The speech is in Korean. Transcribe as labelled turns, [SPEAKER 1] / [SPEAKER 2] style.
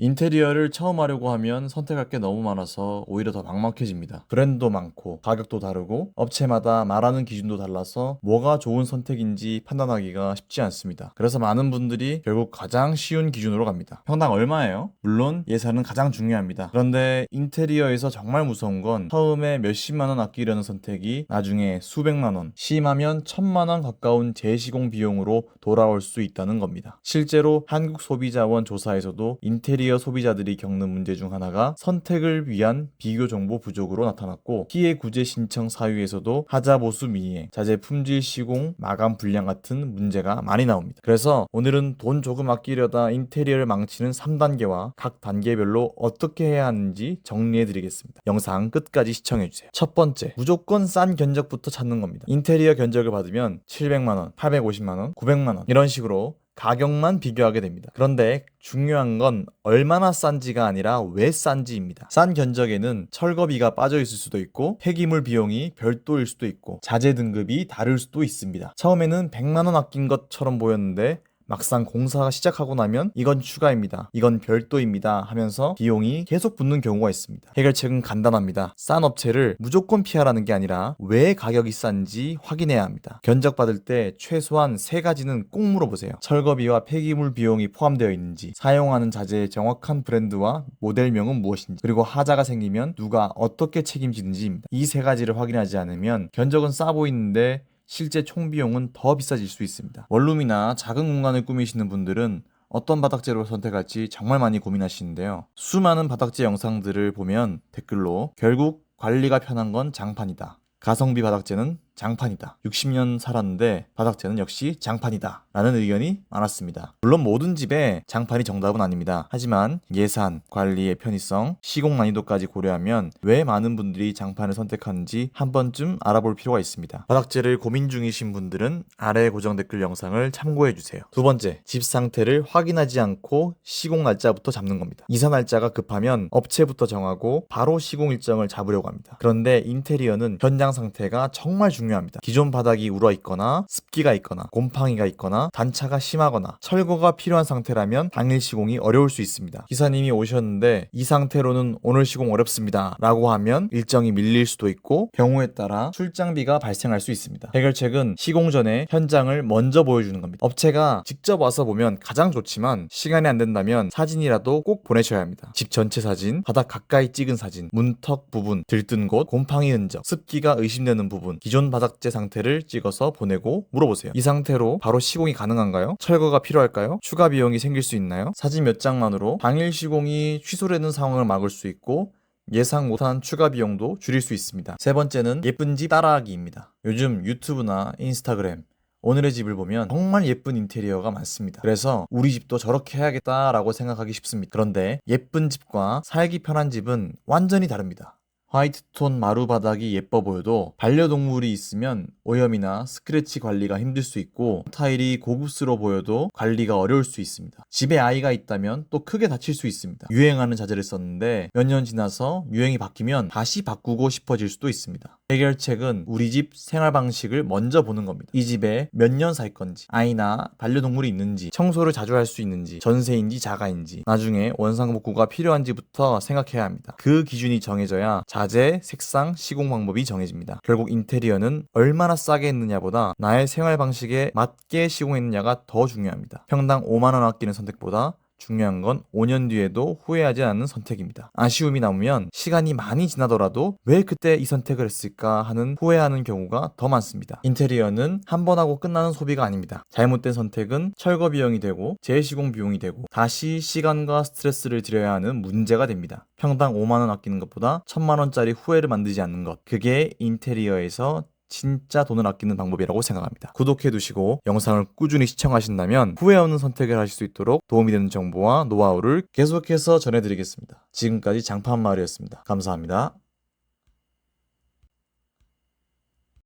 [SPEAKER 1] 인테리어를 처음 하려고 하면 선택할 게 너무 많아서 오히려 더 막막해집니다. 브랜드도 많고 가격도 다르고 업체마다 말하는 기준도 달라서 뭐가 좋은 선택인지 판단하기가 쉽지 않습니다. 그래서 많은 분들이 결국 가장 쉬운 기준으로 갑니다. 평당 얼마예요? 물론 예산은 가장 중요합니다. 그런데 인테리어에서 정말 무서운 건 처음에 몇십만 원 아끼려는 선택이 나중에 수백만 원, 심하면 천만 원 가까운 재시공 비용으로 돌아올 수 있다는 겁니다. 실제로 한국소비자원 조사에서도 인테리어 소비자들이 겪는 문제 중 하나가 선택을 위한 비교 정보 부족으로 나타났고, 피해 구제 신청 사유에서도 하자 보수 미행, 자재 품질 시공, 마감 불량 같은 문제가 많이 나옵니다. 그래서 오늘은 돈 조금 아끼려다 인테리어를 망치는 3단계와 각 단계별로 어떻게 해야 하는지 정리해드리겠습니다. 영상 끝까지 시청해주세요. 첫 번째, 무조건 싼 견적부터 찾는 겁니다. 인테리어 견적을 받으면 700만원, 850만원, 900만원 이런 식으로 가격만 비교하게 됩니다. 그런데 중요한 건 얼마나 싼지가 아니라 왜 싼지입니다. 싼 견적에는 철거비가 빠져 있을 수도 있고 폐기물 비용이 별도일 수도 있고 자재 등급이 다를 수도 있습니다. 처음에는 100만 원 아낀 것처럼 보였는데 막상 공사가 시작하고 나면 이건 추가입니다, 이건 별도입니다 하면서 비용이 계속 붙는 경우가 있습니다. 해결책은 간단합니다. 싼 업체를 무조건 피하라는 게 아니라 왜 가격이 싼지 확인해야 합니다. 견적 받을 때 최소한 3가지는 꼭 물어보세요. 철거비와 폐기물 비용이 포함되어 있는지, 사용하는 자재의 정확한 브랜드와 모델명은 무엇인지, 그리고 하자가 생기면 누가 어떻게 책임지는지입니다. 이 3가지를 확인하지 않으면 견적은 싸 보이는데 실제 총비용은 더 비싸질 수 있습니다. 원룸이나 작은 공간을 꾸미시는 분들은 어떤 바닥재를 선택할지 정말 많이 고민하시는데요. 수많은 바닥재 영상들을 보면 댓글로 결국 관리가 편한 건 장판이다, 가성비 바닥재는 장판이다, 60년 살았는데 바닥재는 역시 장판이다 라는 의견이 많았습니다. 물론 모든 집에 장판이 정답은 아닙니다. 하지만 예산, 관리의 편의성, 시공 난이도까지 고려하면 왜 많은 분들이 장판을 선택하는지 한 번쯤 알아볼 필요가 있습니다. 바닥재를 고민 중이신 분들은 아래 고정 댓글 영상을 참고해주세요. 두 번째, 집 상태를 확인하지 않고 시공 날짜부터 잡는 겁니다. 이사 날짜가 급하면 업체부터 정하고 바로 시공 일정을 잡으려고 합니다. 그런데 인테리어는 현장 상태가 정말 중요합니다. 기존 바닥이 울어있거나 습기가 있거나 곰팡이가 있거나 단차가 심하거나 철거가 필요한 상태라면 당일 시공이 어려울 수 있습니다. 기사님이 오셨는데 이 상태로는 오늘 시공 어렵습니다 라고 하면 일정이 밀릴 수도 있고 경우에 따라 출장비가 발생할 수 있습니다. 해결책은 시공 전에 현장을 먼저 보여주는 겁니다. 업체가 직접 와서 보면 가장 좋지만 시간이 안 된다면 사진이라도 꼭 보내셔야 합니다. 집 전체 사진, 바닥 가까이 찍은 사진, 문턱 부분, 들뜬 곳, 곰팡이 흔적, 습기가 의심되는 부분, 기존 바닥재 상태를 찍어서 보내고 물어보세요. 이 상태로 바로 시공이 가능한가요? 철거가 필요할까요? 추가 비용이 생길 수 있나요? 사진 몇 장만으로 당일 시공이 취소되는 상황을 막을 수 있고 예상 못한 추가 비용도 줄일 수 있습니다. 세 번째는 예쁜 집 따라하기입니다. 요즘 유튜브나 인스타그램, 오늘의 집을 보면 정말 예쁜 인테리어가 많습니다. 그래서 우리 집도 저렇게 해야겠다라고 생각하기 쉽습니다. 그런데 예쁜 집과 살기 편한 집은 완전히 다릅니다. 화이트톤 마루 바닥이 예뻐 보여도 반려동물이 있으면 오염이나 스크래치 관리가 힘들 수 있고, 타일이 고급스러워 보여도 관리가 어려울 수 있습니다. 집에 아이가 있다면 또 크게 다칠 수 있습니다. 유행하는 자재를 썼는데 몇 년 지나서 유행이 바뀌면 다시 바꾸고 싶어질 수도 있습니다. 해결책은 우리 집 생활 방식을 먼저 보는 겁니다. 이 집에 몇 년 살 건지, 아이나 반려동물이 있는지, 청소를 자주 할 수 있는지, 전세인지 자가인지, 나중에 원상복구가 필요한지부터 생각해야 합니다. 그 기준이 정해져야 자재, 색상, 시공 방법이 정해집니다. 결국 인테리어는 얼마나 싸게 했느냐보다 나의 생활 방식에 맞게 시공했느냐가 더 중요합니다. 평당 5만 원 아끼는 선택보다 중요한 건 5년 뒤에도 후회하지 않는 선택입니다. 아쉬움이 남으면 시간이 많이 지나더라도 왜 그때 이 선택을 했을까 하는 후회하는 경우가 더 많습니다. 인테리어는 한 번 하고 끝나는 소비가 아닙니다. 잘못된 선택은 철거 비용이 되고 재시공 비용이 되고 다시 시간과 스트레스를 들여야 하는 문제가 됩니다. 평당 5만 원 아끼는 것보다 1000만 원짜리 후회를 만들지 않는 것, 그게 인테리어에서 진짜 돈을 아끼는 방법이라고 생각합니다. 구독해두시고 영상을 꾸준히 시청하신다면 후회 없는 선택을 하실 수 있도록 도움이 되는 정보와 노하우를 계속해서 전해드리겠습니다. 지금까지 장판마을이었습니다. 감사합니다.